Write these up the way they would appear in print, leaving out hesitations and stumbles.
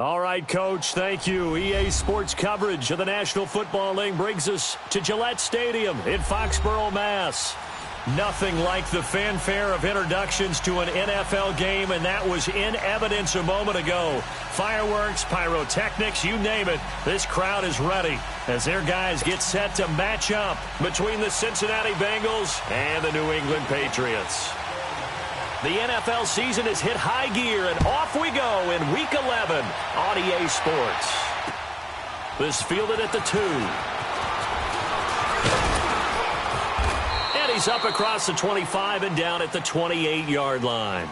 All right, Coach, thank you. EA Sports coverage of the National Football League brings us to Gillette Stadium in Foxborough, Mass. Nothing like the fanfare of introductions to an NFL game, and that was in evidence a moment ago. Fireworks, pyrotechnics, you name it, this crowd is ready as their guys get set to match up between the Cincinnati Bengals and the New England Patriots. The NFL season has hit high gear, and off we go in Week 11 on EA Sports. This fielded at the 2. And he's up across the 25 and down at the 28-yard line.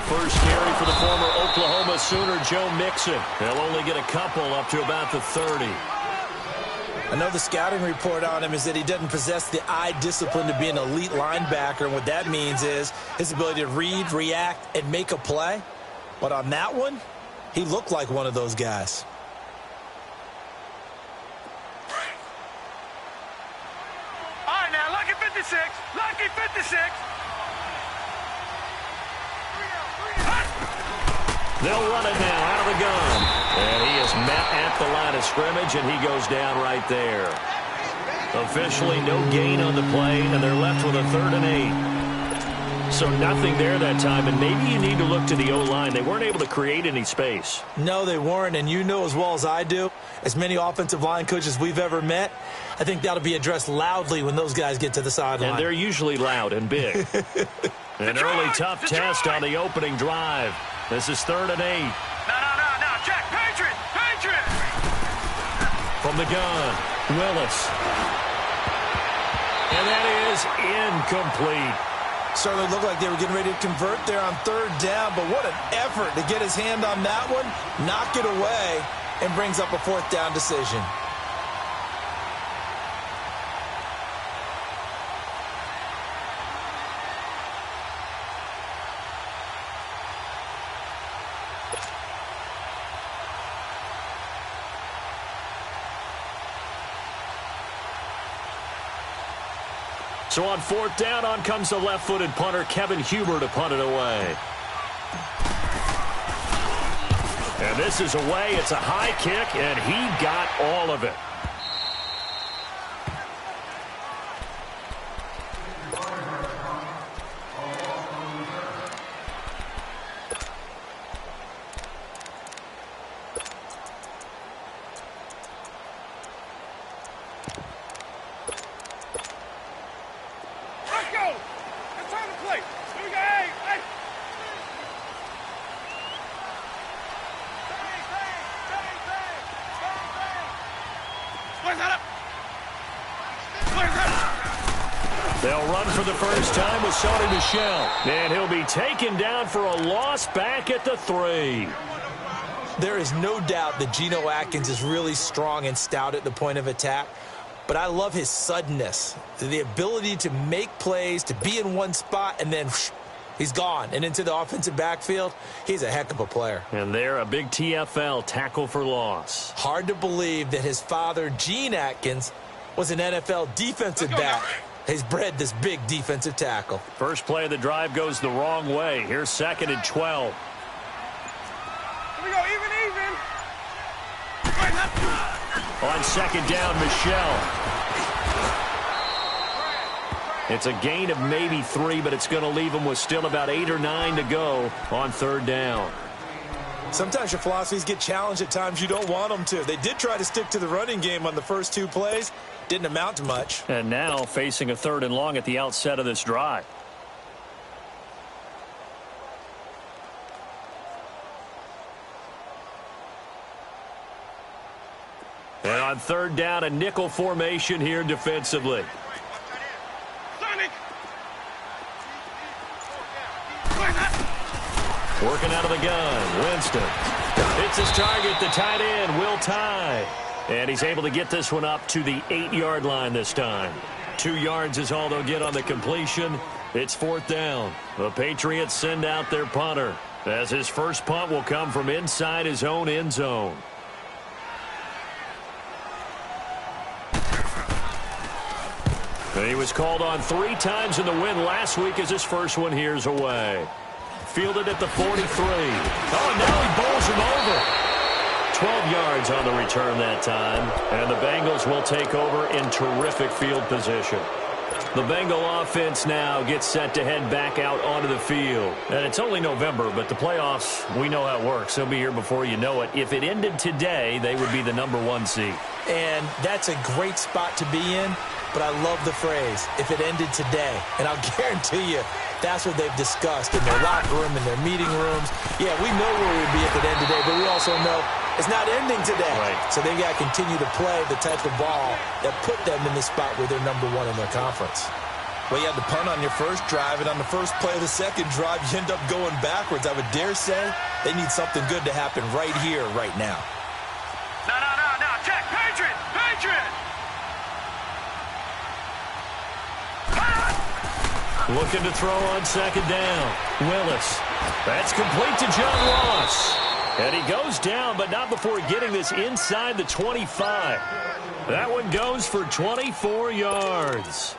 First carry for the former Oklahoma Sooner, Joe Mixon. They'll only get a couple up to about the 30. I know the scouting report on him is that he doesn't possess the eye discipline to be an elite linebacker, and what that means is his ability to read, react, and make a play. But on that one, he looked like one of those guys. All right, now, lucky 56. Lucky 56. They'll run it now out of the gun. And he is met at the line of scrimmage, and he goes down right there. Officially no gain on the play, and they're left with a 3rd and 8. So nothing there that time, and maybe you need to look to the O-line. They weren't able to create any space. No, they weren't, and you know as well as I do, as many offensive line coaches we've ever met, I think that'll be addressed loudly when those guys get to the sideline. And they're usually loud and big. An early tough test on the opening drive. This is 3rd and 8. No, check. Patriot. From the gun, Willis. And that is incomplete. Certainly looked like they were getting ready to convert there on 3rd down, but what an effort to get his hand on that one, knock it away, and brings up a 4th down decision. So on 4th down, on comes the left-footed punter, Kevin Huber, to punt it away. And this is away. It's a high kick, and he got all of it. They'll run for the first time with Sony Michel. And he'll be taken down for a loss back at the 3. There is no doubt that Geno Atkins is really strong and stout at the point of attack. But I love his suddenness, the ability to make plays, to be in one spot, and then he's gone and into the offensive backfield. He's a heck of a player. And there, a big TFL, tackle for loss. Hard to believe that his father, Gene Atkins, was an NFL defensive back. He's bred this big defensive tackle. First play of the drive goes the wrong way. Here's 2nd and 12. Here we go, even. On 2nd down, Michel. It's a gain of maybe 3, but it's going to leave him with still about 8 or 9 to go on 3rd down. Sometimes your philosophies get challenged at times you don't want them to. They did try to stick to the running game on the first 2 plays. Didn't amount to much. And now facing a 3rd and long at the outset of this drive. And on 3rd down, a nickel formation here defensively. Working out of the gun, Winston. Hits his target, the tight end, Will Tye. And he's able to get this one up to the 8-yard line this time. 2 yards is all they'll get on the completion. It's 4th down. The Patriots send out their punter, as his first punt will come from inside his own end zone. He was called on 3 times in the win last week as his first one here's away. Fielded at the 43. Oh, now he bowls him over. 12 yards on the return that time. And the Bengals will take over in terrific field position. The Bengal offense now gets set to head back out onto the field. And it's only November, but the playoffs, we know how it works. They'll be here before you know it. If it ended today, they would be the #1 seed. And that's a great spot to be in, but I love the phrase, if it ended today. And I'll guarantee you, that's what they've discussed in their locker room, in their meeting rooms. Yeah, we know where we'd be if it ended today, but we also know it's not ending today. Right. So they've got to continue to play the type of ball that put them in the spot where they're #1 in their conference. Well, you had the punt on your first drive, and on the first play of the second drive, you end up going backwards. I would dare say they need something good to happen right here, right now. No. Check. Patriot. Looking to throw on 2nd down. Willis. That's complete to John Ross. And he goes down, but not before getting this inside the 25. That one goes for 24 yards.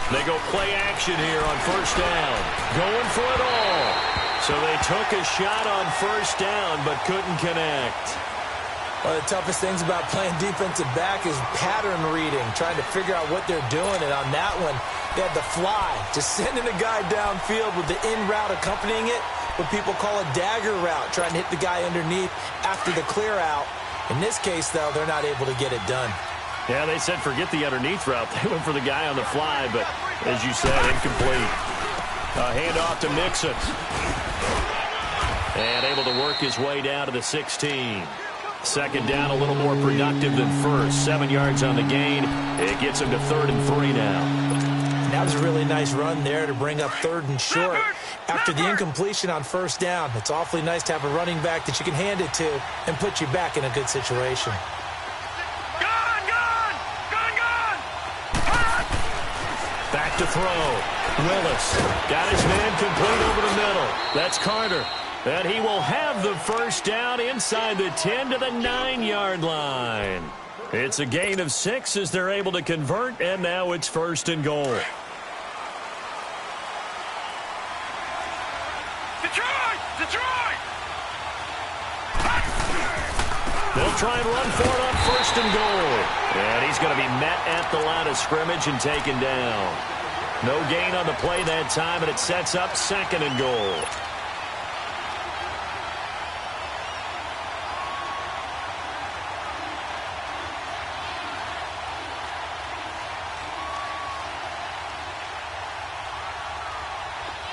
They go play action here on 1st down. Going for it all. So they took a shot on 1st down, but couldn't connect. One of the toughest things about playing defensive back is pattern reading, trying to figure out what they're doing. And on that one, they had the fly, just sending a guy downfield with the in route accompanying it, what people call a dagger route, trying to hit the guy underneath after the clear out. In this case, though, they're not able to get it done. Yeah, they said forget the underneath route. They went for the guy on the fly, but as you said, incomplete. Handoff to Mixon. And able to work his way down to the 16. 2nd down, a little more productive than first. 7 yards on the gain. It gets him to 3rd and 3 now. That was a really nice run there to bring up 3rd and short. After the incompletion on 1st down, it's awfully nice to have a running back that you can hand it to and put you back in a good situation. Back to throw. Willis got his man complete over the middle. That's Carter. And he will have the 1st down inside the 10 to the 9-yard line. It's a gain of 6 as they're able to convert, and now it's 1st and goal. Detroit! They'll try and run for it on 1st and goal. And he's going to be met at the line of scrimmage and taken down. No gain on the play that time, and it sets up 2nd and goal.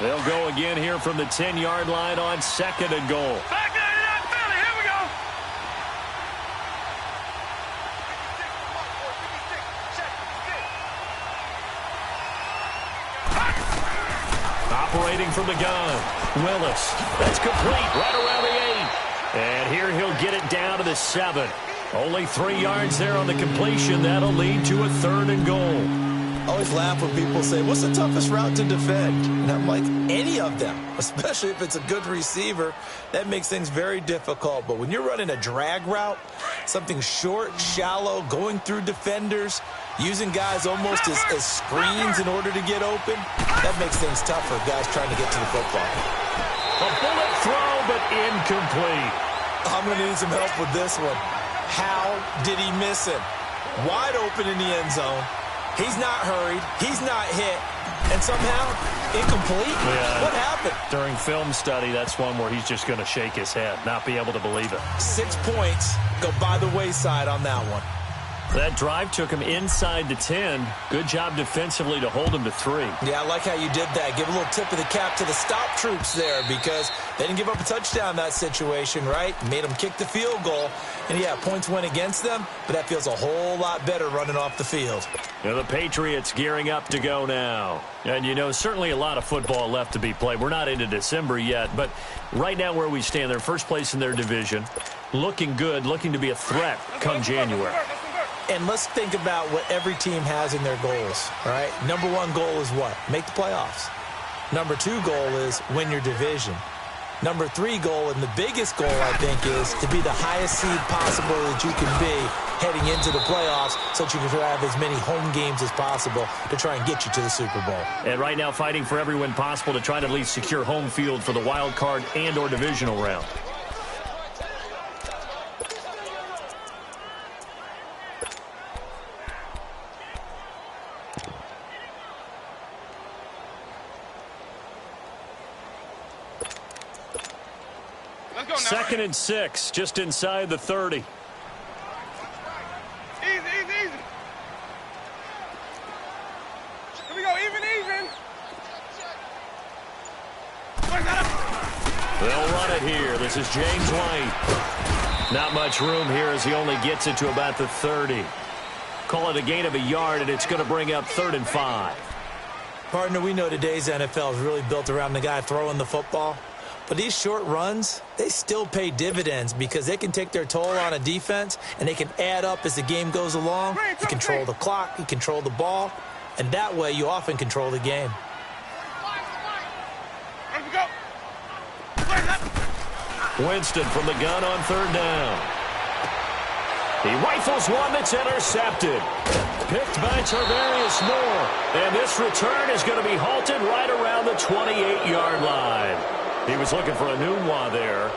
They'll go again here from the 10-yard line on 2nd and goal. Back into that Philly. Here we go. Operating from the gun. Willis. That's complete right around the 8. And here he'll get it down to the 7. Only 3 yards there on the completion. That'll lead to a 3rd and goal. I always laugh when people say, what's the toughest route to defend? And I'm like, any of them, especially if it's a good receiver. That makes things very difficult. But when you're running a drag route, something short, shallow, going through defenders, using guys almost as screens in order to get open, that makes things tough for guys trying to get to the football. A bullet throw, but incomplete. I'm going to need some help with this one. How did he miss it? Wide open in the end zone. He's not hurried. He's not hit. And somehow, incomplete? Yeah. What happened? During film study, that's one where he's just going to shake his head, not be able to believe it. 6 points go by the wayside on that one. That drive took him inside the 10. Good job defensively to hold him to 3. Yeah, I like how you did that. Give a little tip of the cap to the stop troops there because they didn't give up a touchdown in that situation, right? Made them kick the field goal. And, yeah, points went against them, but that feels a whole lot better running off the field. Now the Patriots gearing up to go now. And, you know, certainly a lot of football left to be played. We're not into December yet, but right now where we stand, they're first place in their division. Looking good, looking to be a threat come January. And let's think about what every team has in their goals, right? Number one goal is what? Make the playoffs. Number two goal is win your division. Number three goal, and the biggest goal, I think, is to be the highest seed possible that you can be heading into the playoffs so that you can have as many home games as possible to try and get you to the Super Bowl. And right now fighting for every win possible to try to at least secure home field for the wild card and or divisional round. Second and 6, just inside the 30. Easy, easy, easy. Here we go, even. They'll run it here. This is James White. Not much room here as he only gets it to about the 30. Call it a gain of a yard, and it's going to bring up 3rd and 5. Partner, we know today's NFL is really built around the guy throwing the football. But these short runs, they still pay dividends because they can take their toll on a defense, and they can add up as the game goes along. You control the clock, you control the ball, and that way you often control the game. Winston from the gun on 3rd down. He rifles one that's intercepted. Picked by Tarvarius Moore. And this return is going to be halted right around the 28-yard line. He was looking for a Nunwa there.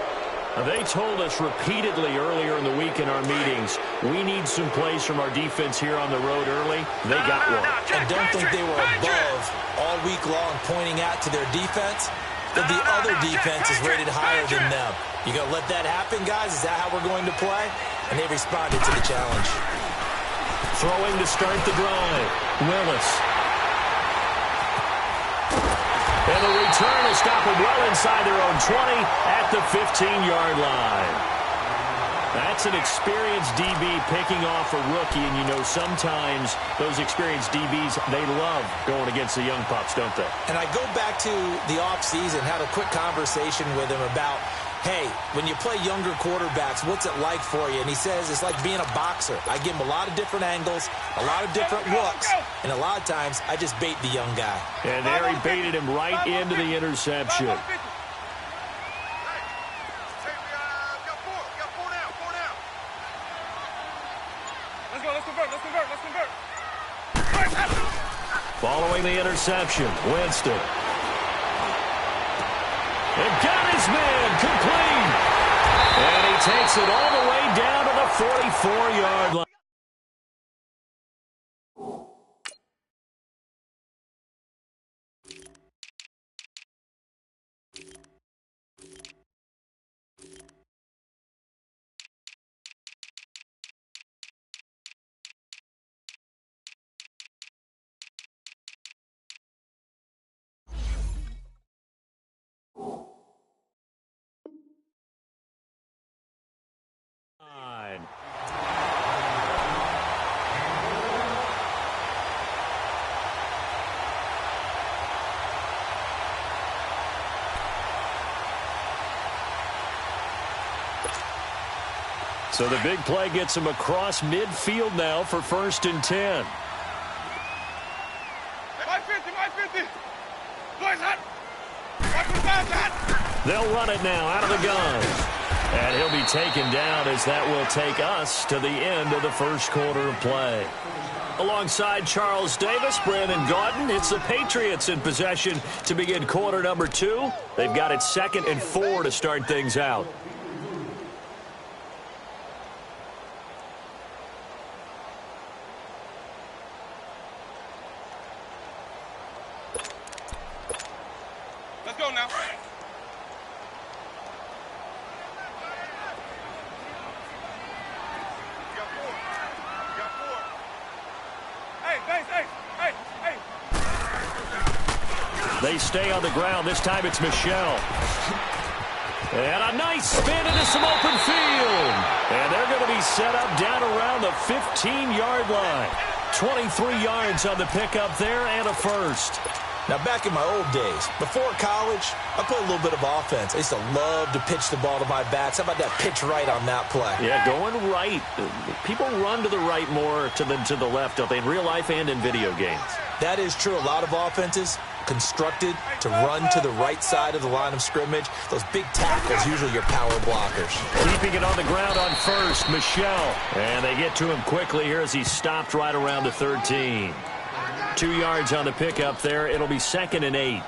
They told us repeatedly earlier in the week in our meetings, we need some plays from our defense here on the road early. They got one. And don't think they were above all week long pointing out to their defense that the other defense is rated higher than them. You going to let that happen, guys? Is that how we're going to play? And they responded to the challenge. Throwing to start the drive. Willis. And the return will stop them well inside their own 20 at the 15-yard line. That's an experienced DB picking off a rookie, and you know sometimes those experienced DBs, they love going against the young pups, don't they? And I go back to the offseason, had a quick conversation with him about, hey, when you play younger quarterbacks, what's it like for you? And he says it's like being a boxer. I give him a lot of different angles, a lot of different looks, and a lot of times I just bait the young guy. And there he baited him right into the interception. Following the interception, Winston. And got his man complete. And he takes it all the way down to the 44-yard line. So the big play gets him across midfield now for 1st and 10. My 50. Boys, hot. They'll run it now out of the gun. And he'll be taken down as that will take us to the end of the first quarter of play. Alongside Charles Davis, Brandon Gaudin, it's the Patriots in possession to begin quarter number 2. They've got it 2nd and 4 to start things out. Let's go now. Got four. They stay on the ground. This time it's Michelle. And a nice spin into some open field. And they're going to be set up down around the 15-yard line. 23 yards on the pickup there and a first. Now, back in my old days, before college, I played a little bit of offense. I used to love to pitch the ball to my backs. How about that pitch right on that play? Yeah, going right. People run to the right more than to the left, don't they, in real life and in video games? That is true. A lot of offenses constructed to run to the right side of the line of scrimmage. Those big tackles, usually your power blockers. Keeping it on the ground on first, Michelle. And they get to him quickly here as he stopped right around the 13. 2 yards on the pickup there. It'll be 2nd and 8.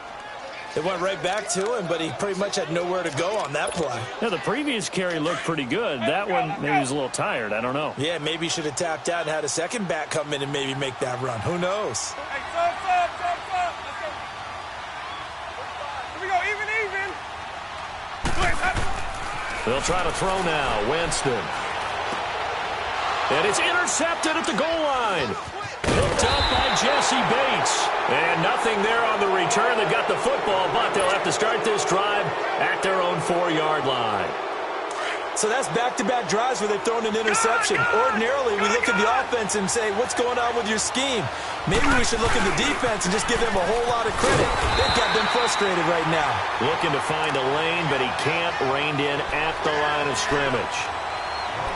It went right back to him, but he pretty much had nowhere to go on that play. Yeah, the previous carry looked pretty good. That one, maybe he was a little tired. I don't know. Yeah, maybe he should have tapped out and had a second back come in and maybe make that run. Who knows? Hey, stop. Here we go, even. They'll try to throw now. Winston. And it's intercepted at the goal line. Picked up by Jesse Bates. And nothing there on the return. They've got the football, but they'll have to start this drive at their own 4-yard line. So that's back-to-back drives where they've thrown an interception. Ordinarily, we look at the offense and say, what's going on with your scheme? Maybe we should look at the defense and just give them a whole lot of credit. They've got them frustrated right now. Looking to find a lane, but he can't rein in at the line of scrimmage.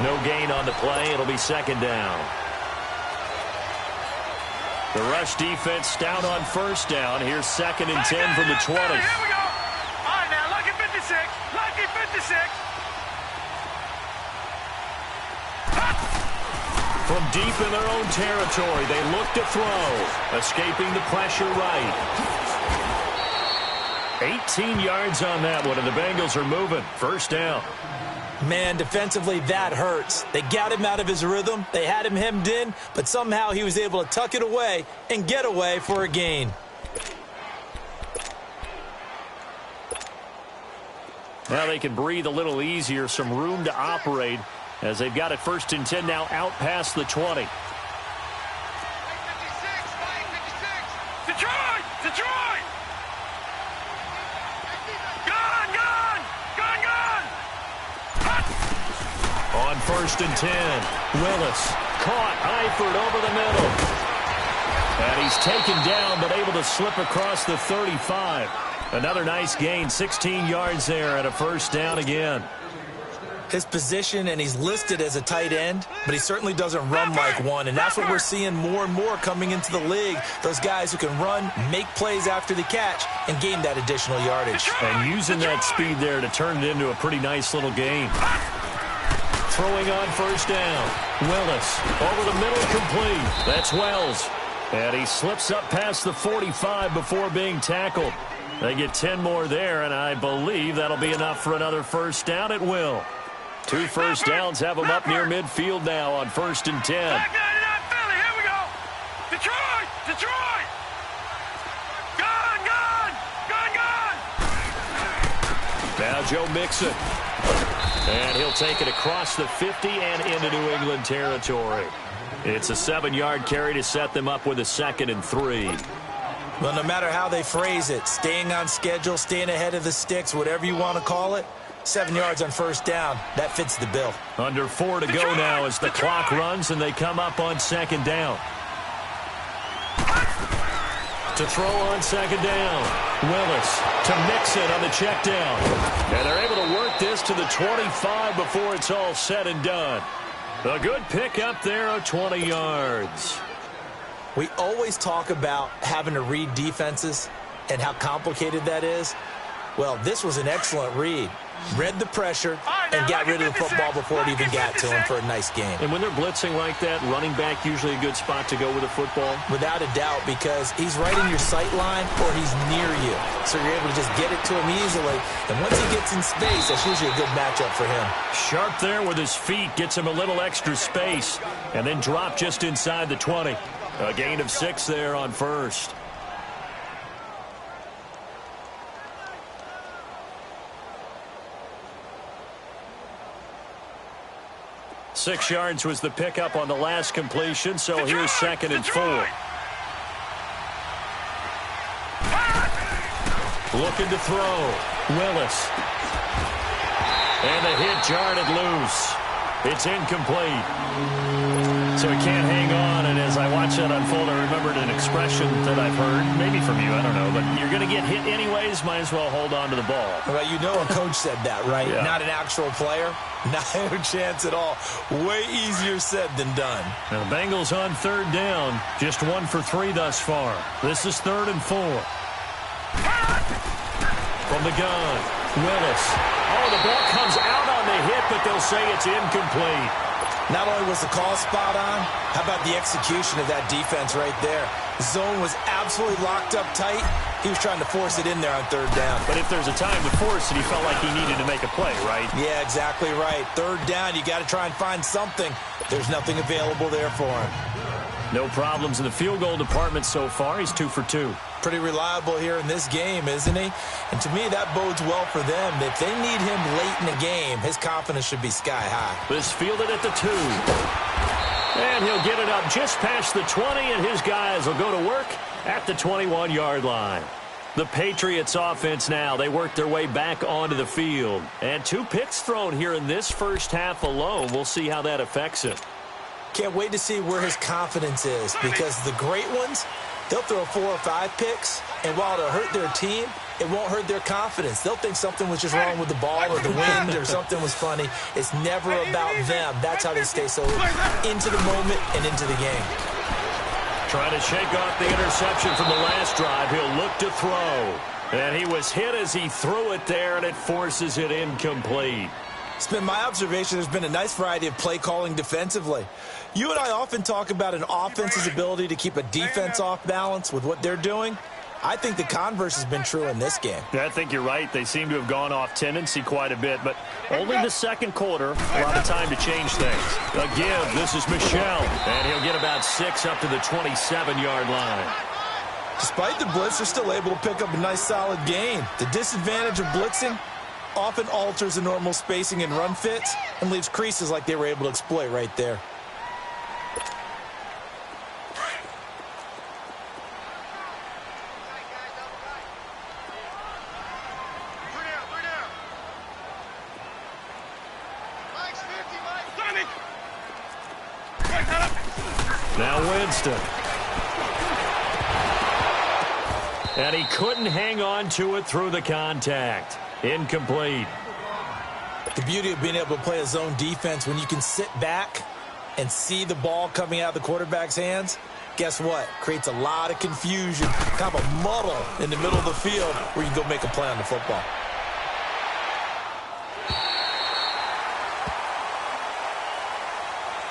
No gain on the play. It'll be 2nd down. The rush defense stout on 1st down. Here's 2nd and 10 from the 20. Here we go. All right, now, lucky 56. Lucky 56. From deep in their own territory, they look to throw. Escaping the pressure right. 18 yards on that one, and the Bengals are moving. 1st down. Man, defensively, that hurts. They got him out of his rhythm. They had him hemmed in, but somehow he was able to tuck it away and get away for a gain. Now they can breathe a little easier, some room to operate as they've got it 1st and 10 now out past the 20. Detroit! On 1st and 10, Willis caught Eifert over the middle. And he's taken down but able to slip across the 35. Another nice gain, 16 yards there and a 1st down again. His position, and he's listed as a tight end, but he certainly doesn't run like one, and that's what we're seeing more and more coming into the league. Those guys who can run, make plays after the catch, and gain that additional yardage. And using that speed there to turn it into a pretty nice little game. Throwing on 1st down. Willis over the middle, complete. That's Wells. And he slips up past the 45 before being tackled. They get 10 more there, and I believe that'll be enough for another 1st down at will. 2 1st downs have them up near midfield now on 1st and 10. Back 99 Philly, here we go. Detroit! Gun! Now Joe Mixon. And he'll take it across the 50 and into New England territory. It's a 7-yard carry to set them up with a 2nd and 3. Well, no matter how they phrase it, staying on schedule, staying ahead of the sticks, whatever you want to call it, 7 yards on 1st down, that fits the bill. Under 4 to go now as the clock runs and they come up on 2nd down. To throw on 2nd down. Willis to Mixon on the check down. And they're able to work this to the 25 before it's all said and done. A good pickup there of 20 yards. We always talk about having to read defenses and how complicated that is. Well, this was an excellent read. Read the pressure and got rid of the football before it even got to him for a nice game. And when they're blitzing like that, running back usually a good spot to go with a football? Without a doubt, because he's right in your sight line or he's near you. So you're able to just get it to him easily. And once he gets in space, that's usually a good matchup for him. Sharp there with his feet, gets him a little extra space, and then drop just inside the 20. A gain of 6 there on 1st. Six yards was the pickup on the last completion, so here's 2nd and 4. Looking to throw. Willis. And the hit jarred it loose. It's incomplete. So he can't hang on, and as I watch that unfold, I remembered an expression that I've heard, maybe from you, I don't know, but you're going to get hit anyways, might as well hold on to the ball. Well, you know a coach said that, right? Yeah. Not an actual player. Not a chance at all. Way easier said than done. Now, the Bengals on third down, just 1 for 3 thus far. This is 3rd and 4. From the gun, Willis. Oh, the ball comes out on the hit, but they'll say it's incomplete. Not only was the call spot on, how about the execution of that defense right there? The zone was absolutely locked up tight. He was trying to force it in there on 3rd down. But if there's a time to force it, he felt like he needed to make a play, right? Yeah, exactly right. 3rd down, you got to try and find something. There's nothing available there for him. No problems in the field goal department so far. He's 2 for 2. Pretty reliable here in this game, isn't he? And to me, that bodes well for them. If they need him late in the game, his confidence should be sky high. This fielded at the 2. And he'll get it up just past the 20, and his guys will go to work at the 21-yard line. The Patriots offense now, they work their way back onto the field. And 2 picks thrown here in this first half alone. We'll see how that affects him. Can't wait to see where his confidence is, because the great ones, they'll throw 4 or 5 picks, and while it'll hurt their team, it won't hurt their confidence. They'll think something was just wrong with the ball or the wind or something was funny. It's never about them. That's how they stay so into the moment and into the game. Trying to shake off the interception from the last drive. He'll look to throw. And he was hit as he threw it there, and it forces it incomplete. It's been my observation there's been a nice variety of play calling defensively. You and I often talk about an offense's ability to keep a defense off balance with what they're doing. I think the converse has been true in this game. Yeah, I think you're right. They seem to have gone off tendency quite a bit, but only the second quarter, a lot of time to change things. Again, this is Michel, and he'll get about 6 up to the 27-yard line. Despite the blitz, they're still able to pick up a nice solid gain. The disadvantage of blitzing often alters the normal spacing and run fits and leaves creases like they were able to exploit right there. Now Winston. And he couldn't hang on to it through the contact. Incomplete. The beauty of being able to play a zone defense when you can sit back and see the ball coming out of the quarterback's hands, guess what? Creates a lot of confusion, kind of a muddle in the middle of the field where you can go make a play on the football.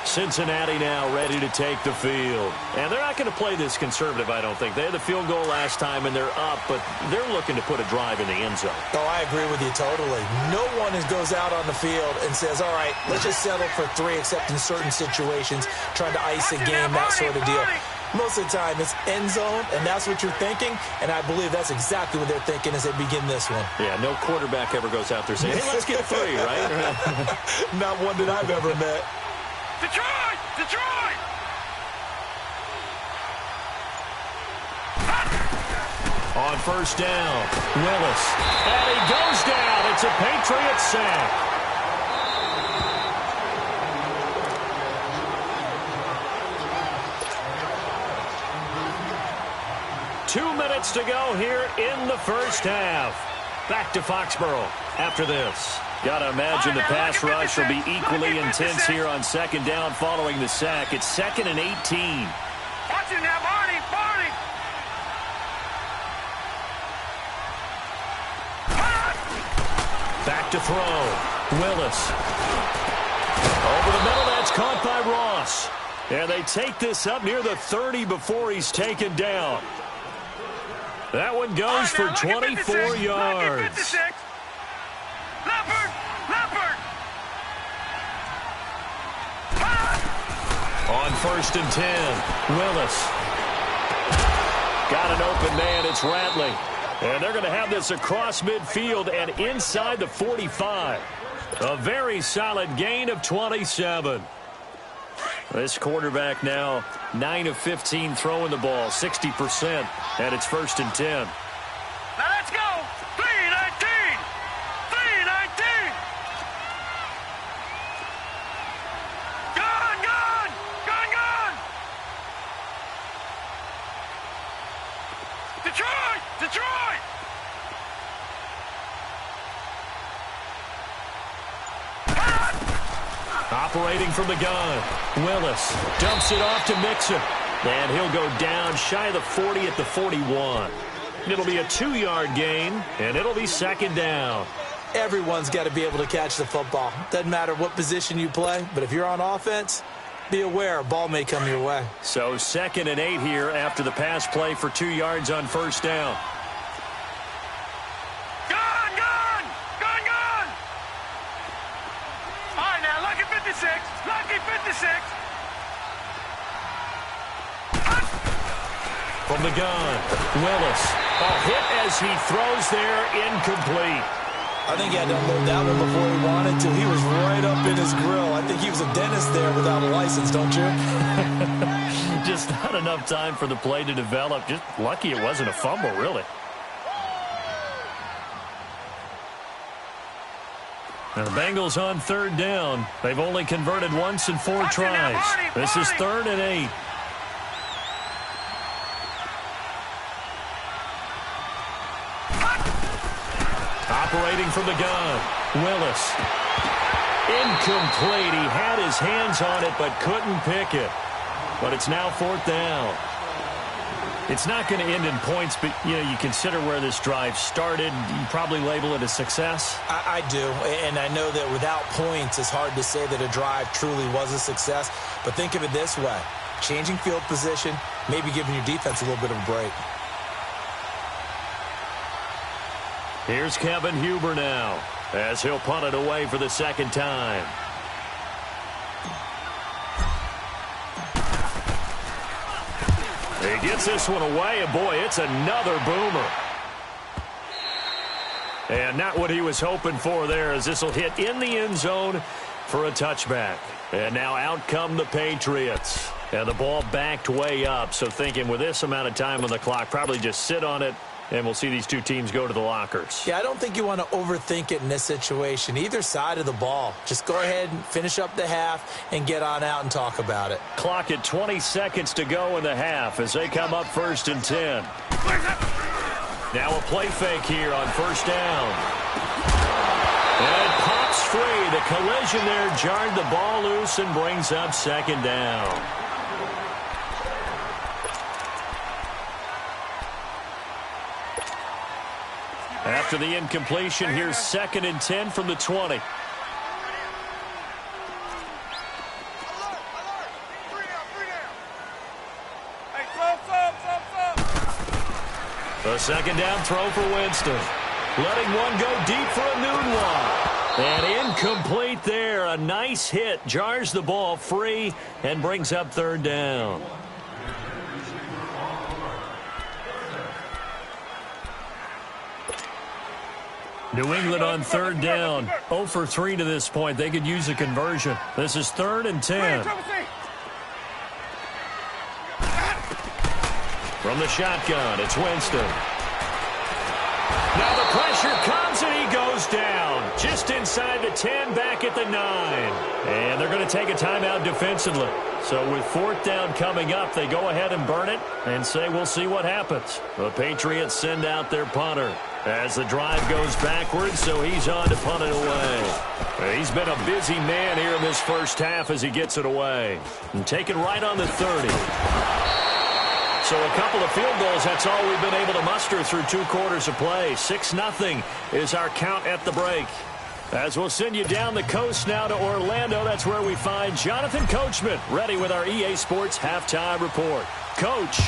Cincinnati now ready to take the field. And they're not going to play this conservative, I don't think. They had the field goal last time, and they're up, but they're looking to put a drive in the end zone. Oh, I agree with you totally. No one goes out on the field and says, all right, let's just settle for 3, except in certain situations, trying to ice a game, that sort of deal. Most of the time, it's end zone, and that's what you're thinking, and I believe that's exactly what they're thinking as they begin this one. Yeah, no quarterback ever goes out there saying, hey, let's get 3, right? Not one that I've ever met. Detroit! Detroit! On first down, Willis. And he goes down. It's a Patriots sack. Two minutes to go here in the first half. Back to Foxborough after this. Gotta imagine the pass rush will be equally intense here on second down following the sack. It's 2nd and 18. Watch it now, Barney! Barney! Back to throw. Willis. Over the middle, that's caught by Ross. And they take this up near the 30 before he's taken down. That one goes for 24 yards. Leopard! Leopard! On 1st and 10, Willis. Got an open man, it's Ratley. And they're going to have this across midfield and inside the 45. A very solid gain of 27. This quarterback now 9 of 15 throwing the ball, 60%, and it's 1st and 10. Now let's go! Operating from the gun, Willis dumps it off to Mixon. And he'll go down shy of the 40 at the 41. It'll be a 2-yard gain, and it'll be second down. Everyone's got to be able to catch the football. Doesn't matter what position you play, but if you're on offense, be aware a ball may come your way. So 2nd and 8 here after the pass play for 2 yards on first down. Gone, gone, gone, gone. All right, now, lucky 56, lucky 56. From the gun, Willis. A hit as he throws there, incomplete. I think he had to unload that one before he wanted to. He was right up in his grill. I think he was a dentist there without a license, don't you? Just not enough time for the play to develop. Just lucky it wasn't a fumble, really. Now the Bengals on 3rd down. They've only converted once in 4 tries. This is 3rd and 8. Operating from the gun, Willis. Incomplete. He had his hands on it but couldn't pick it. But it's now 4th down. It's not going to end in points, but, you consider where this drive started. You probably label it a success. I do, and I know that without points, it's hard to say that a drive truly was a success. But think of it this way. Changing field position, maybe giving your defense a little bit of a break. Here's Kevin Huber now, as he'll punt it away for the 2nd time. He gets this one away, and boy, it's another boomer. And not what he was hoping for there, as this will hit in the end zone for a touchback. And now out come the Patriots. And the ball backed way up, so thinking with this amount of time on the clock, probably just sit on it, and we'll see these two teams go to the lockers. Yeah, I don't think you want to overthink it in this situation. Either side of the ball. Just go ahead and finish up the half and get on out and talk about it. Clock at 20 seconds to go in the half as they come up 1st and 10. Now a play fake here on 1st down. And it pops free. The collision there jarred the ball loose and brings up 2nd down. After the incompletion, here's 2nd and 10 from the 20. The 2nd down throw for Winston. Letting one go deep for a noon one. And incomplete there. A nice hit. Jars the ball free and brings up 3rd down. New England on 3rd down. 0 for 3 to this point. They could use a conversion. This is 3rd and 10. From the shotgun, it's Winston. Now the pressure comes and he goes down. Just inside the 10, back at the 9. And they're going to take a timeout defensively. So with 4th down coming up, they go ahead and burn it and say we'll see what happens. The Patriots send out their punter as the drive goes backwards, so he's on to punt it away. He's been a busy man here in this first half as he gets it away. And taken right on the 30. So a couple of field goals, that's all we've been able to muster through 2 quarters of play. 6-0 is our count at the break. As we'll send you down the coast now to Orlando, that's where we find Jonathan Coachman ready with our EA Sports Halftime Report. Coach.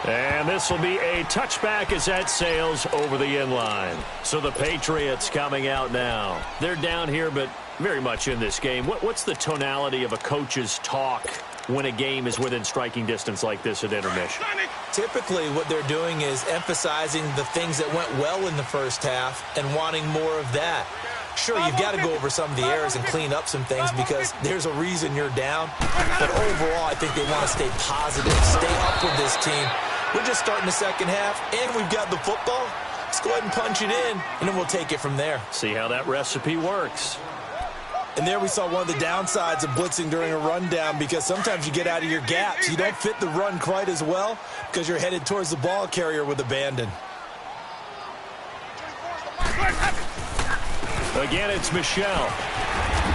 And this will be a touchback as that sails over the end line. So the Patriots coming out now. They're down here, but very much in this game. What's the tonality of a coach's talk when a game is within striking distance like this at intermission? Typically, what they're doing is emphasizing the things that went well in the first half and wanting more of that. Sure, you've got to go over some of the errors and clean up some things because there's a reason you're down. But overall, I think they want to stay positive, stay up with this team. We're just starting the second half, and we've got the football. Let's go ahead and punch it in, and then we'll take it from there. See how that recipe works. And there we saw one of the downsides of blitzing during a rundown because sometimes you get out of your gaps. You don't fit the run quite as well because you're headed towards the ball carrier with abandon. Again, it's Michel.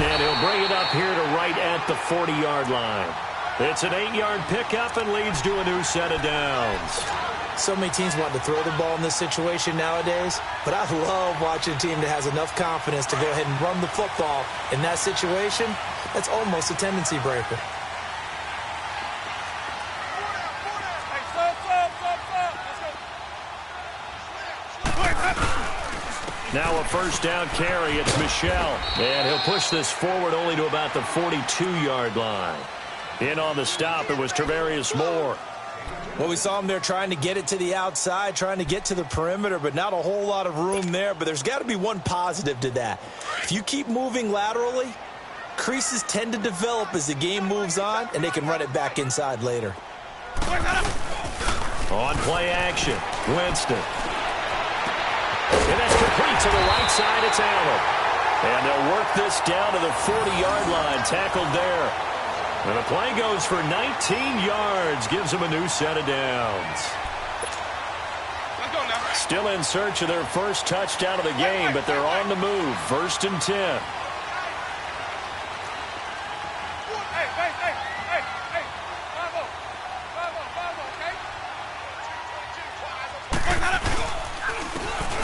And he'll bring it up here to right at the 40-yard line. It's an 8-yard pickup and leads to a new set of downs. So many teams want to throw the ball in this situation nowadays, but I love watching a team that has enough confidence to go ahead and run the football. In that situation, that's almost a tendency breaker. Now a first down carry. It's Michel. And he'll push this forward only to about the 42-yard line. In on the stop, it was Travarius Moore. Well, we saw him there trying to get it to the outside, trying to get to the perimeter, but not a whole lot of room there. But there's got to be one positive to that. If you keep moving laterally, creases tend to develop as the game moves on, and they can run it back inside later. On play action, Winston. And that's complete to the right side. It's Allen. And they'll work this down to the 40-yard line, tackled there. And the play goes for 19 yards, gives them a new set of downs. Still in search of their first touchdown of the game, but they're on the move. 1st and 10.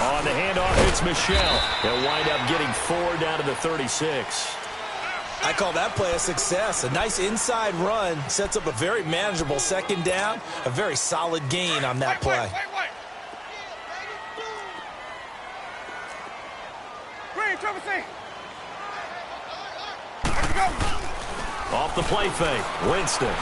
On the handoff, it's Michel. They'll wind up getting 4 down to the 36. I call that play a success. A nice inside run sets up a very manageable 2nd down, a very solid gain on that play. Off the play fake, Winston.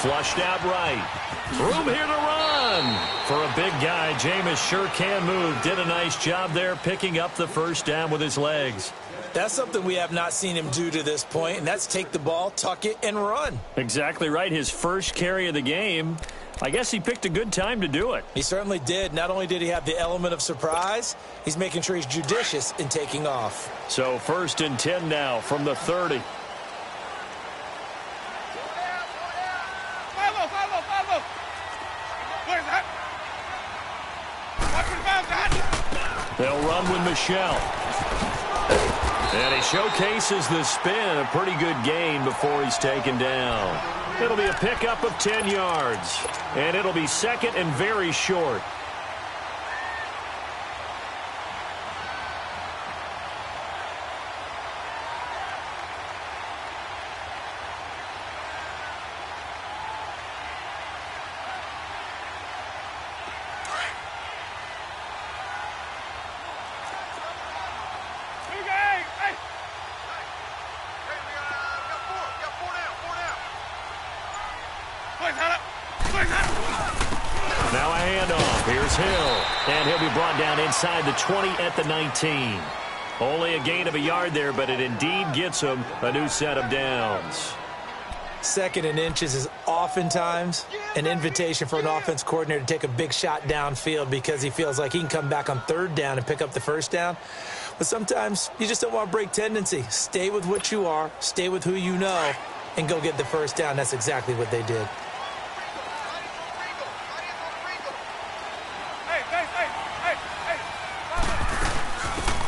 Flushed out right. Room here to run. For a big guy, Jameis sure can move. Did a nice job there picking up the first down with his legs. That's something we have not seen him do to this point, and that's take the ball, tuck it, and run. Exactly right. His first carry of the game. I guess he picked a good time to do it. He certainly did. Not only did he have the element of surprise, he's making sure he's judicious in taking off. So 1st and 10 now from the 30. They'll run with Michel. And he showcases the spin. A pretty good gain before he's taken down. It'll be a pickup of 10 yards. And it'll be 2nd and very short. Now a handoff. Here's Hill. And he'll be brought down inside the 20 at the 19. Only a gain of a yard there, but it indeed gets him a new set of downs. 2nd and inches is oftentimes an invitation for an offense coordinator to take a big shot downfield because he feels like he can come back on 3rd down and pick up the 1st down. But sometimes you just don't want to break tendency. Stay with what you are, stay with who you know, and go get the 1st down. That's exactly what they did.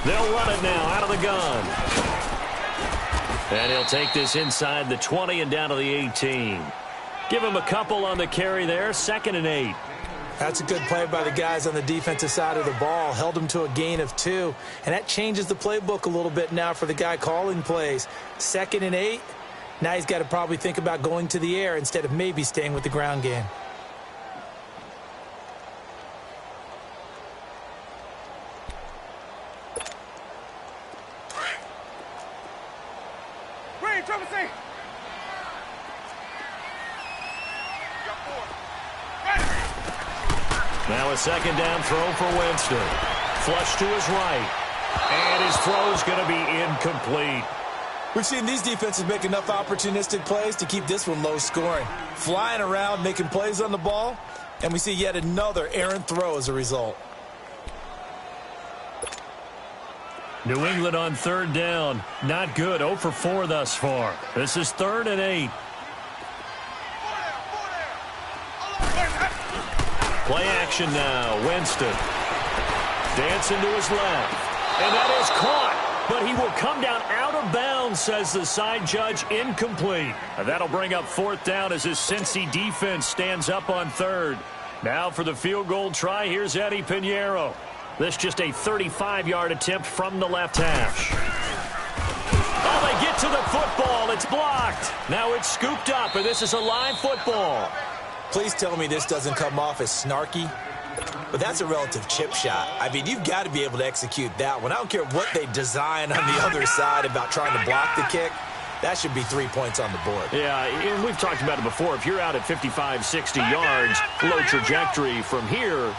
They'll run it now out of the gun. And he'll take this inside the 20 and down to the 18. Give him a couple on the carry there. 2nd and 8. That's a good play by the guys on the defensive side of the ball. Held him to a gain of 2. And that changes the playbook a little bit now for the guy calling plays. 2nd and 8. Now he's got to probably think about going to the air instead of maybe staying with the ground game. Now a 2nd down throw for Winston. Flush to his right. And his throw's going to be incomplete. We've seen these defenses make enough opportunistic plays to keep this one low scoring. Flying around, making plays on the ball, and we see yet another errant throw as a result. New England on 3rd down. Not good. 0 for 4 thus far. This is 3rd and 8. Play action now. Winston. Dancing to his left. And that is caught. But he will come down out of bounds, says the side judge. Incomplete. And that'll bring up fourth down as his Cincy defense stands up on third. Now for the field goal try, here's Eddie Pinheiro. This just a 35-yard attempt from the left hash. Oh, they get to the football. It's blocked. Now it's scooped up, and this is a live football. Please tell me this doesn't come off as snarky. But that's a relative chip shot. I mean, you've got to be able to execute that one. I don't care what they design on the other side about trying to block the kick. That should be 3 points on the board. Yeah, and we've talked about it before. If you're out at 55, 60 yards, low trajectory from here,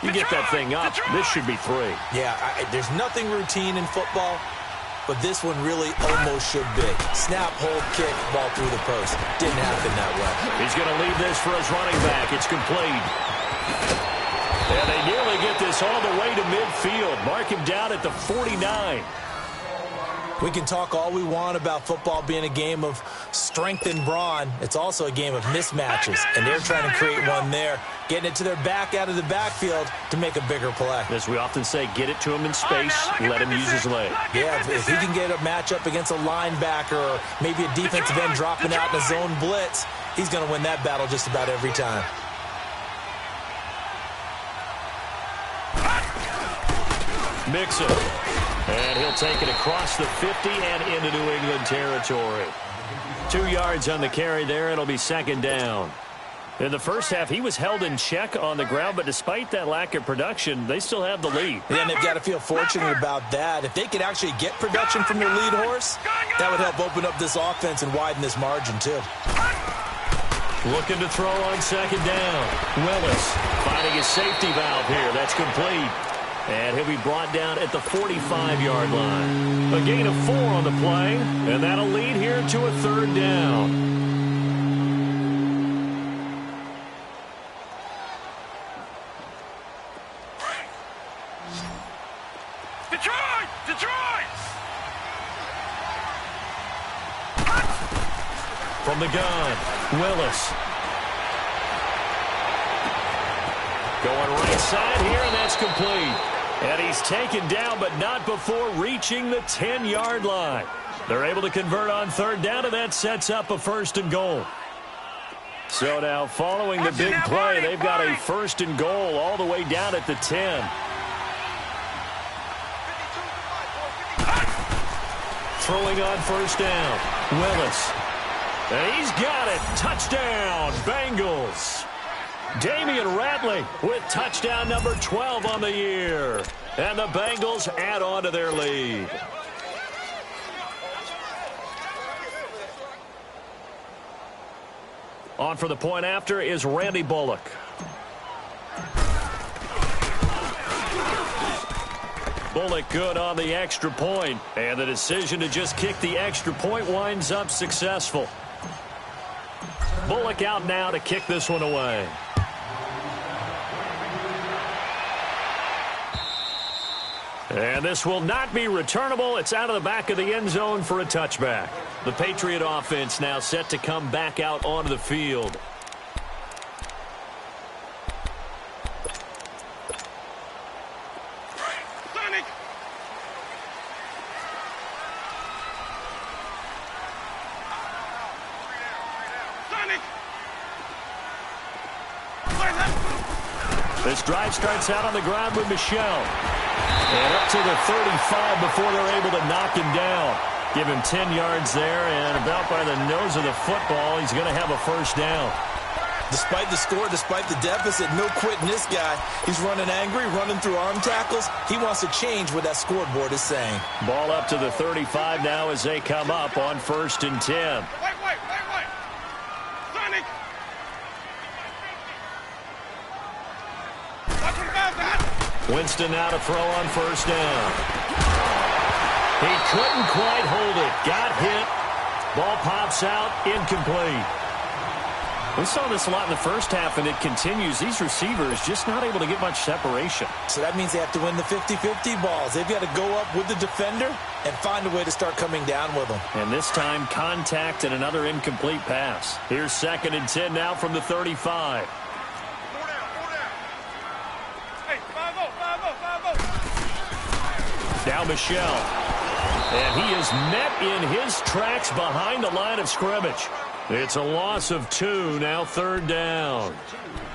you get that thing up. This should be 3. Yeah, there's nothing routine in football, but this one really almost should be. Snap, hold, kick, ball through the post. Didn't happen that way. He's going to leave this for his running back. It's complete. And they nearly get this all the way to midfield. Mark him down at the 49. We can talk all we want about football being a game of strength and brawn. It's also a game of mismatches, and they're trying to create one there, getting it to their back out of the backfield to make a bigger play. As we often say, get it to him in space, let him use his leg. Yeah, if he can get a matchup against a linebacker or maybe a defensive end dropping out in a zone blitz, he's going to win that battle just about every time. Mixon. And he'll take it across the 50 and into New England territory. 2 yards on the carry there. It'll be second down. In the first half, he was held in check on the ground, but despite that lack of production, they still have the lead. And they've got to feel fortunate about that. If they could actually get production from their lead horse, that would help open up this offense and widen this margin, too. Looking to throw on second down. Willis finding his safety valve here. That's complete. And he'll be brought down at the 45-yard line. A gain of 4 on the play, and that'll lead here to a third down. Detroit! Detroit! From the gun, Willis. Going right side here, and that's complete. And he's taken down, but not before reaching the 10-yard line. They're able to convert on third down, and that sets up a first and goal. So now, following the big play, they've got a first and goal all the way down at the 10. Throwing on first down, Willis. And he's got it. Touchdown, Bengals. Damian Ratley with touchdown number 12 on the year. And the Bengals add on to their lead. On for the point after is Randy Bullock. Bullock good on the extra point. And the decision to just kick the extra point winds up successful. Bullock out now to kick this one away. And this will not be returnable. It's out of the back of the end zone for a touchback. The Patriot offense now set to come back out onto the field. This drive starts out on the ground with Michel. And up to the 35 before they're able to knock him down. Give him 10 yards there, and about by the nose of the football, he's going to have a first down. Despite the score, despite the deficit, no quitting this guy. He's running angry, running through arm tackles. He wants to change what that scoreboard is saying. Ball up to the 35 now as they come up on 1st and 10. Wait. Sonic! Watch him about that! Winston now to throw on first down. He couldn't quite hold it. Got hit. Ball pops out. Incomplete. We saw this a lot in the first half, and it continues. These receivers just not able to get much separation. So that means they have to win the 50-50 balls. They've got to go up with the defender and find a way to start coming down with them. And this time, contact and another incomplete pass. Here's 2nd and 10 now from the 35. Hey, 5-0. Now Michelle. And he is met in his tracks behind the line of scrimmage. It's a loss of 2, now 3rd down.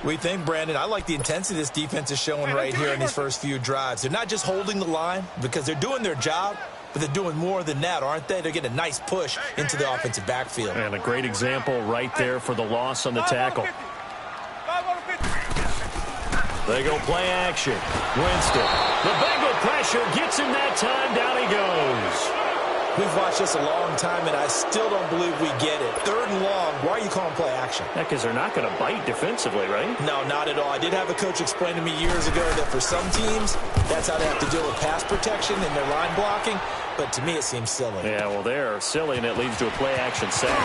We think, Brandon, I like the intensity this defense is showing right here in these first few drives. They're not just holding the line because they're doing their job, but they're doing more than that, aren't they? They're getting a nice push into the offensive backfield. And a great example right there for the loss on the tackle. They go play action. Winston. The Bengal pressure gets him that time. Down he goes. We've watched this a long time, and I still don't believe we get it. 3rd and long, why are you calling play action? Because they're not going to bite defensively, right? No, not at all. I did have a coach explain to me years ago that for some teams, that's how they have to deal with pass protection and their line blocking. But to me, it seems silly. Yeah, well, they're silly, and it leads to a play action sack.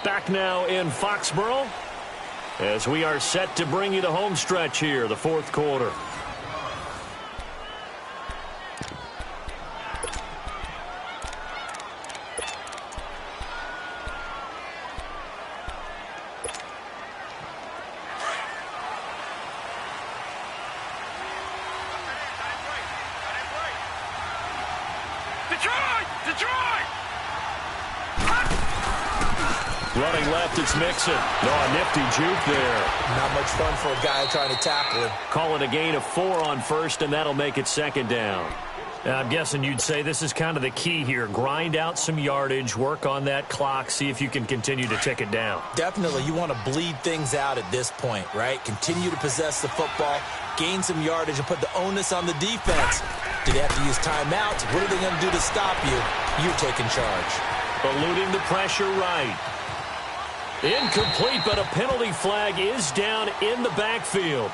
Back now in Foxborough as we are set to bring you the home stretch here, the 4th quarter. Running left, it's Mixon. No, a nifty juke there. Not much fun for a guy trying to tackle him. Call it a gain of 4 on 1st, and that'll make it 2nd down. I'm guessing you'd say this is kind of the key here. Grind out some yardage, work on that clock, see if you can continue to tick it down. Definitely, you want to bleed things out at this point, right? Continue to possess the football, gain some yardage, and put the onus on the defense. Do they have to use timeouts? What are they going to do to stop you? You're taking charge. Eluding the pressure right. Incomplete, but a penalty flag is down in the backfield.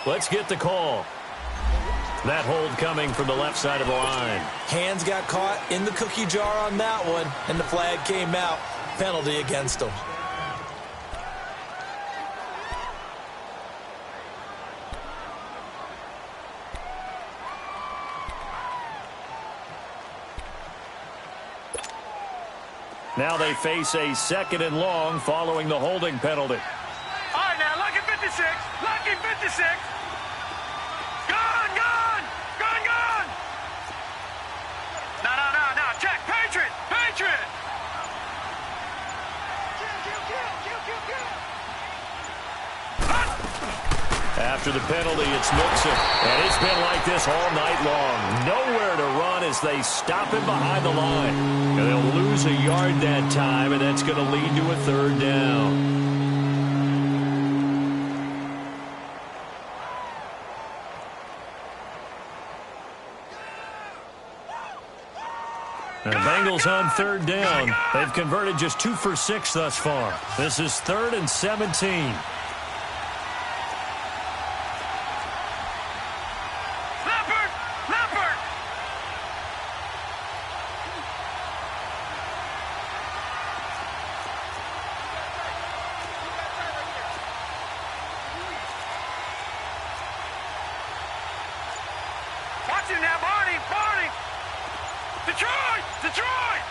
Let's get the call. That hold coming from the left side of the line. Hands got caught in the cookie jar on that one, and the flag came out. Penalty against them. Now they face a 2nd and long following the holding penalty. All right, now, lucky 56. Lucky 56. Gone, gone. Gone, gone. No. Check. Patriot. Patriot. After the penalty, it's Mixon. And it's been like this all night long. Nowhere to run as they stop him behind the line. And they'll lose a yard that time, and that's going to lead to a 3rd down. And the Bengals on 3rd down. They've converted just 2 for 6 thus far. This is 3rd and 17. Now, Barney! Detroit!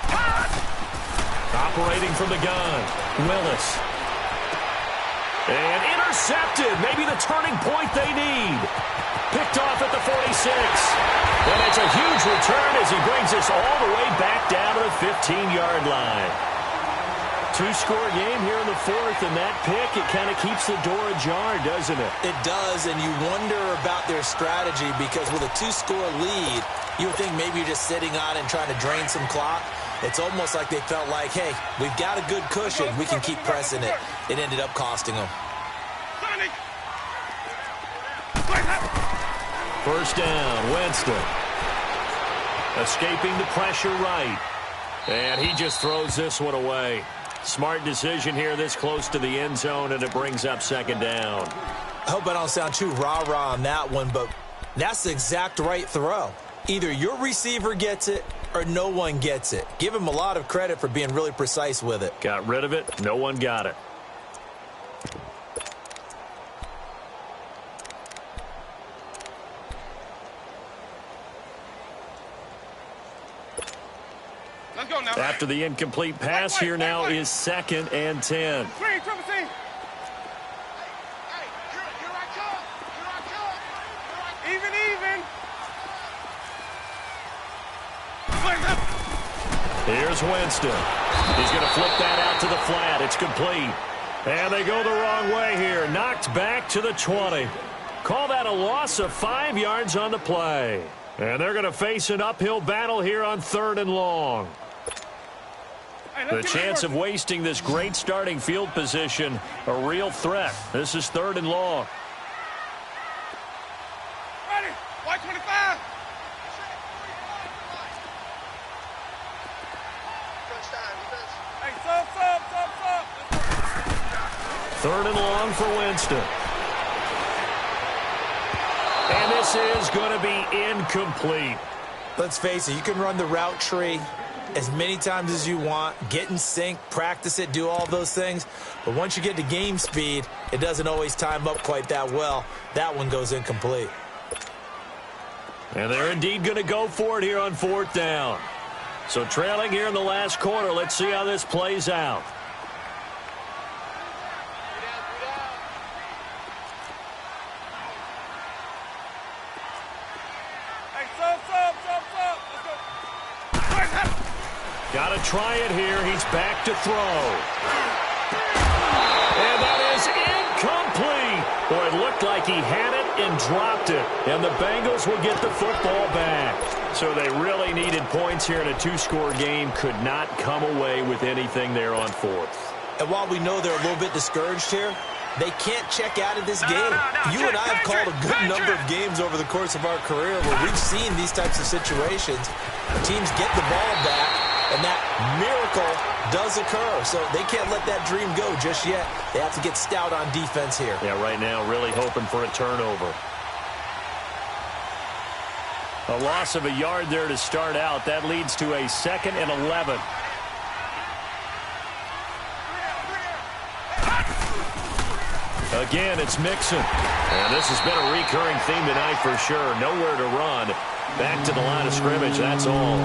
Pass! Operating from the gun, Willis. And intercepted, maybe the turning point they need. Picked off at the 46. And it's a huge return as he brings us all the way back down to the 15-yard line. 2-score game here in the 4th, and that pick, it kind of keeps the door ajar, doesn't it? It does, and you wonder about their strategy because with a 2-score lead, you would think maybe you're just sitting on and trying to drain some clock. It's almost like they felt like, hey, we've got a good cushion. We can keep pressing it. It ended up costing them. 1st down, Winston. Escaping the pressure right. And he just throws this one away. Smart decision here this close to the end zone, and it brings up 2nd down. I hope I don't sound too rah-rah on that one, but that's the exact right throw. Either your receiver gets it or no one gets it. Give him a lot of credit for being really precise with it. Got rid of it. No one got it. Let's go now. After the incomplete pass, here now is 2nd and 10. Screen, triple C. Even. Here's Winston. He's going to flip that out to the flat. It's complete. And they go the wrong way here. Knocked back to the 20. Call that a loss of 5 yards on the play. And they're going to face an uphill battle here on 3rd and long. The chance of wasting this great starting field position, a real threat. This is 3rd and long. Ready. White 25. Hey, sub. 3rd and long for Winston. And this is going to be incomplete. Let's face it, you can run the route tree as many times as you want, get in sync, practice it, do all those things. But once you get to game speed, it doesn't always time up quite that well. That one goes incomplete. And they're indeed going to go for it here on 4th down. So trailing here in the last quarter, let's see how this plays out. Hey, sub. Let's go. Got to try it here. He's back to throw. And that is incomplete. Boy, it looked like he had it and dropped it. And the Bengals will get the football back. So they really needed points here in a 2-score game. Could not come away with anything there on 4th. And while we know they're a little bit discouraged here, they can't check out of this game. You and I have called a good number of games over the course of our career where we've seen these types of situations. Teams get the ball back, and that miracle does occur. So they can't let that dream go just yet. They have to get stout on defense here. Yeah, right now really hoping for a turnover. A loss of a yard there to start out. That leads to a 2nd and 11. Again, it's Mixon. And this has been a recurring theme tonight for sure. Nowhere to run. Back to the line of scrimmage, that's all.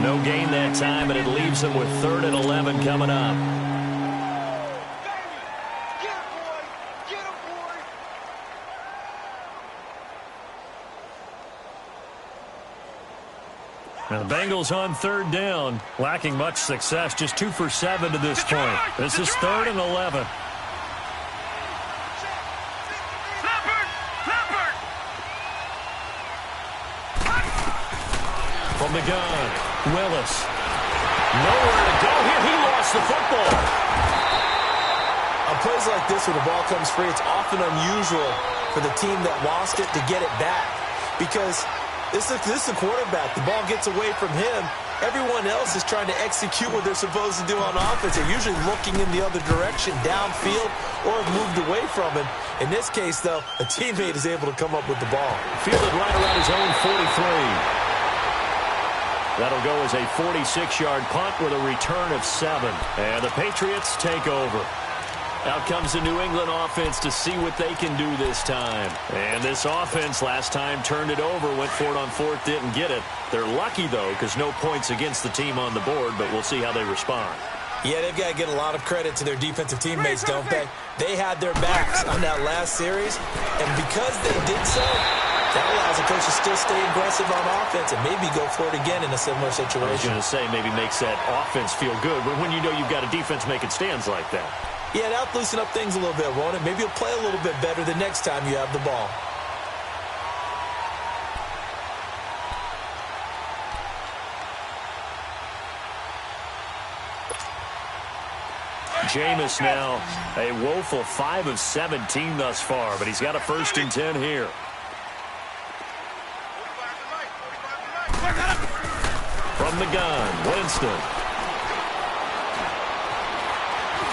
No gain that time, and it leaves them with 3rd and 11 coming up. Now the Bengals on 3rd down, lacking much success, just 2 for 7 to this point. This is 3rd and 11. From the gun, Willis. Nowhere to go here. He lost the football. On plays like this where the ball comes free, it's often unusual for the team that lost it to get it back. Because this is a quarterback. The ball gets away from him. Everyone else is trying to execute what they're supposed to do on offense. They're usually looking in the other direction, downfield, or have moved away from him. In this case, though, a teammate is able to come up with the ball. Fielded right around his own 43. That'll go as a 46-yard punt with a return of 7. And the Patriots take over. Out comes the New England offense to see what they can do this time. And this offense last time turned it over, went for it on 4th, didn't get it. They're lucky, though, because no points against the team on the board, but we'll see how they respond. Yeah, they've got to get a lot of credit to their defensive teammates, don't they? They had their backs on that last series, and because they did so, that allows the coach to still stay aggressive on offense and maybe go for it again in a similar situation. I was going to say maybe makes that offense feel good, but when you know you've got a defense making stands like that. Yeah, that'll loosen up things a little bit, won't it? Maybe you'll play a little bit better the next time you have the ball. Jameis now a woeful 5 of 17 thus far, but he's got a 1st and 10 here. From the gun, Winston.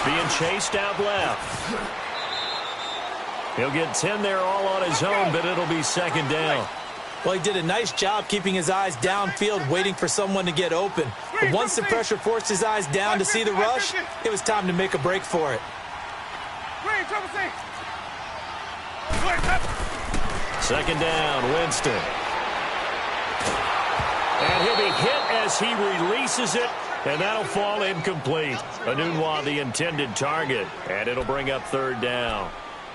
Being chased out left. He'll get 10 there all on his own, but it'll be 2nd down. Well, he did a nice job keeping his eyes downfield, waiting for someone to get open. But once the pressure forced his eyes down to see the rush, it was time to make a break for it. 2nd down, Winston. And he'll be hit as he releases it, and that'll fall incomplete. Anunwa, the intended target, and it'll bring up 3rd down.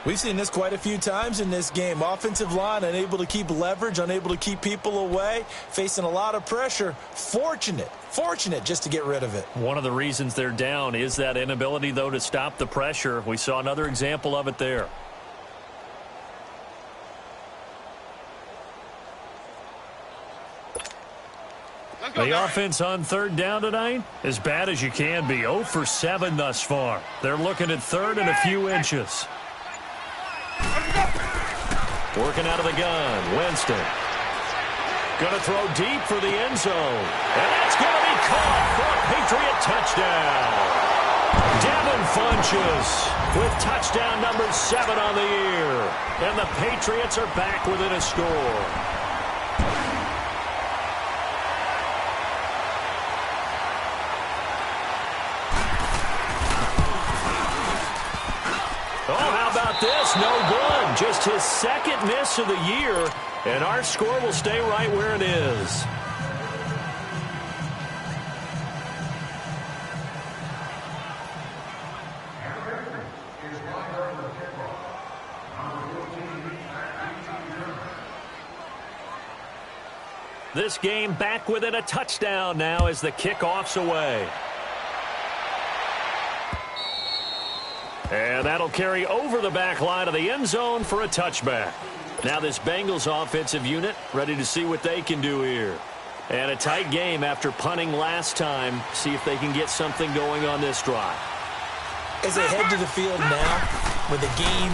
We've seen this quite a few times in this game. Offensive line unable to keep leverage, unable to keep people away, facing a lot of pressure. Fortunate just to get rid of it. One of the reasons they're down is that inability, though, to stop the pressure. We saw another example of it there. The offense on third down tonight, as bad as you can be. 0 for 7 thus far. They're looking at third and a few inches. Working out of the gun, Winston. Going to throw deep for the end zone. And that's going to be caught for a Patriot touchdown. Devin Funches with touchdown number 7 on the year. And the Patriots are back within a score. Oh, how about this? No good. Just his second miss of the year, and our score will stay right where it is. This game back within a touchdown now as the kickoff's away. And that'll carry over the back line of the end zone for a touchback. Now this Bengals offensive unit ready to see what they can do here. And a tight game after punting last time. See if they can get something going on this drive. As they head to the field now, with the game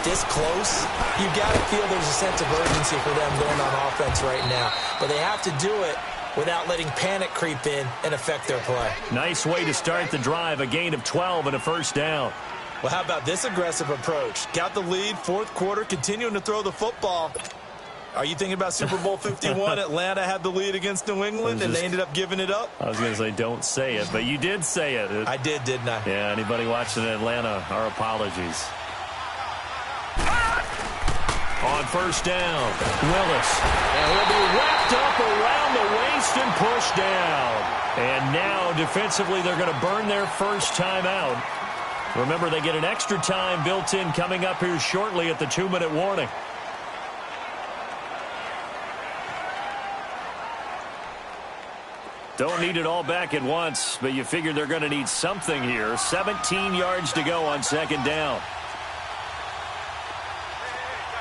this close, you've got to feel there's a sense of urgency for them going on offense right now. But they have to do it without letting panic creep in and affect their play. Nice way to start the drive. A gain of 12 and a first down. Well, how about this aggressive approach? Got the lead, fourth quarter, continuing to throw the football. Are you thinking about Super Bowl 51? Atlanta had the lead against New England, and they ended up giving it up? I was going to say don't say it, but you did say it. I did, didn't I? Yeah, anybody watching Atlanta, our apologies. On first down, Willis. And he'll be wrapped up around the waist and pushed down. And now, defensively, they're going to burn their first time out. Remember, they get an extra time built in coming up here shortly at the 2-minute warning. Don't need it all back at once, but you figure they're going to need something here. 17 yards to go on second down.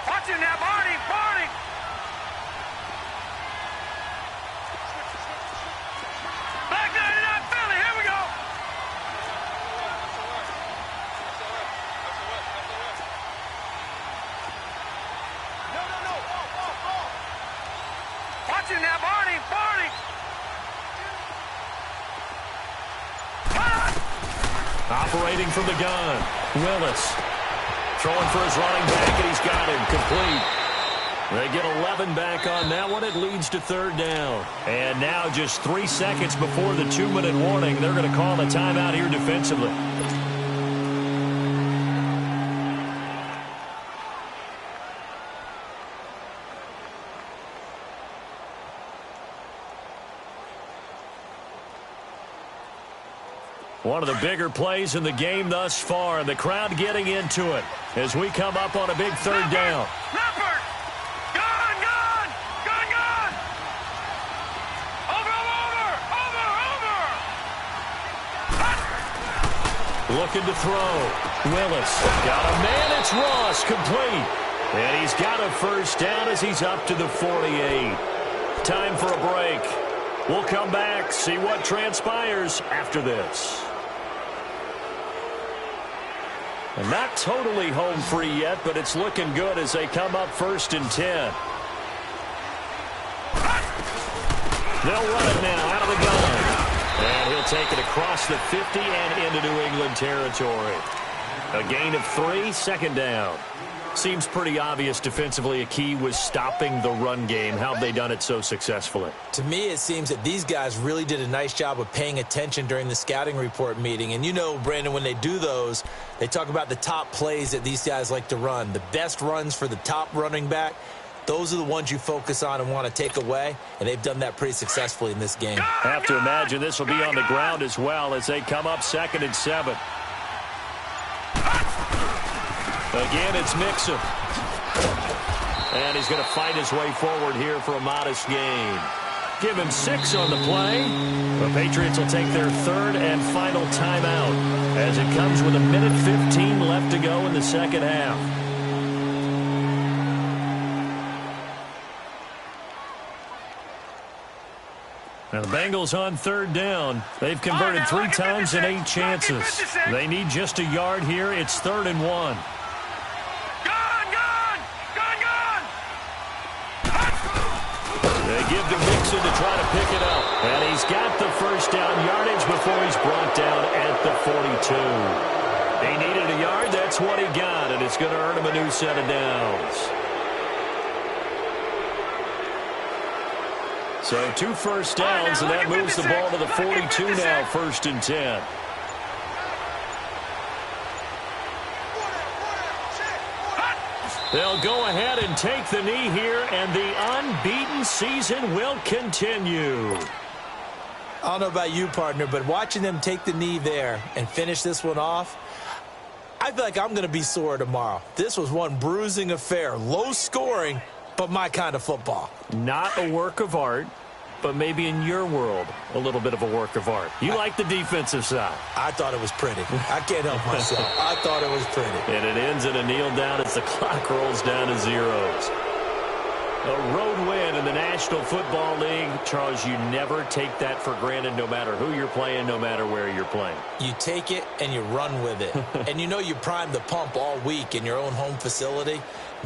Watch him now, Barney, Barney. Back 99 Philly, here we go. Watch him now, Barney, Barney. Operating from the gun, Willis. Throwing for his running back, and he's got him complete. They get 11 back on that one. It leads to third down. And now just 3 seconds before the 2-minute warning, they're going to call the timeout here defensively. One of the bigger plays in the game thus far, and the crowd getting into it as we come up on a big third down. Leopard! Gone, gone! Gone, gone! Over, over, over, over! Looking to throw. Willis got a man. It's Ross, complete. And he's got a first down as he's up to the 48. Time for a break. We'll come back, see what transpires after this. And not totally home free yet, but it's looking good as they come up 1st and 10. They'll run it now out of the gun. And he'll take it across the 50 and into New England territory. A gain of 3, second down. Seems pretty obvious defensively a key was stopping the run game. How have they done it so successfully? To me, it seems that these guys really did a nice job of paying attention during the scouting report meeting. And you know, Brandon, when they do those, they talk about the top plays that these guys like to run. The best runs for the top running back, those are the ones you focus on and want to take away. And they've done that pretty successfully in this game. I have to imagine this will be on the ground as well as they come up 2nd and 7. Again, it's Mixon. And he's going to fight his way forward here for a modest gain. Give him 6 on the play. The Patriots will take their third and final timeout as it comes with 1:15 left to go in the second half. Now the Bengals on third down. They've converted 3 times in 8 chances. They need just a yard here. It's 3rd and 1. They give to Mixon to try to pick it up. And he's got the first down yardage before he's brought down at the 42. He needed a yard. That's what he got. And it's going to earn him a new set of downs. So 2 first downs, and that moves the ball to the 42 now, 1st and 10. They'll go ahead and take the knee here, and the unbeaten season will continue. I don't know about you, partner, but watching them take the knee there and finish this one off, I feel like I'm going to be sore tomorrow. This was one bruising affair, low scoring, but my kind of football. Not a work of art, but maybe in your world, a little bit of a work of art. You like the defensive side. I thought it was pretty. I can't help myself. I thought it was pretty. And it ends in a kneel down as the clock rolls down to zeros. A road win in the National Football League. Charles, you never take that for granted no matter who you're playing, no matter where you're playing. You take it and you run with it. And you know you primed the pump all week in your own home facility.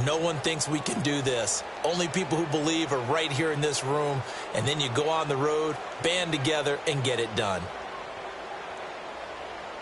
No one thinks we can do this. Only people who believe are right here in this room. And then you go on the road, band together, and get it done.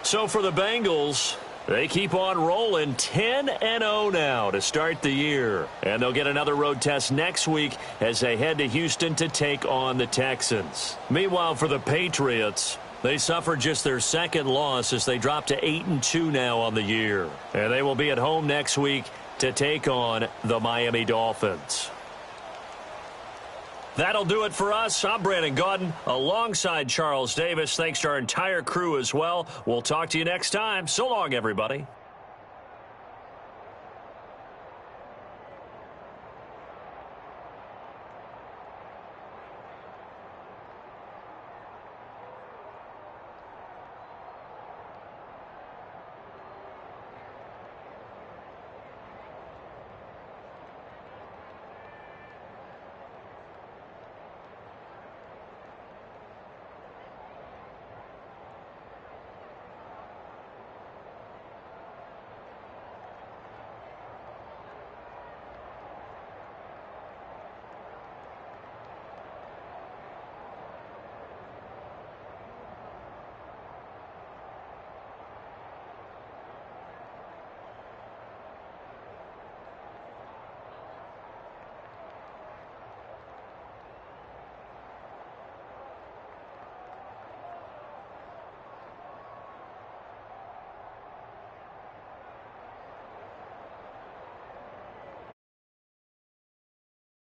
So for the Bengals, they keep on rolling 10-0 now to start the year. And they'll get another road test next week as they head to Houston to take on the Texans. Meanwhile, for the Patriots, they suffered just their 2nd loss as they drop to 8-2 now on the year. And they will be at home next week to take on the Miami Dolphins. That'll do it for us. I'm Brandon Gaudin alongside Charles Davis. Thanks to our entire crew as well. We'll talk to you next time. So long, everybody.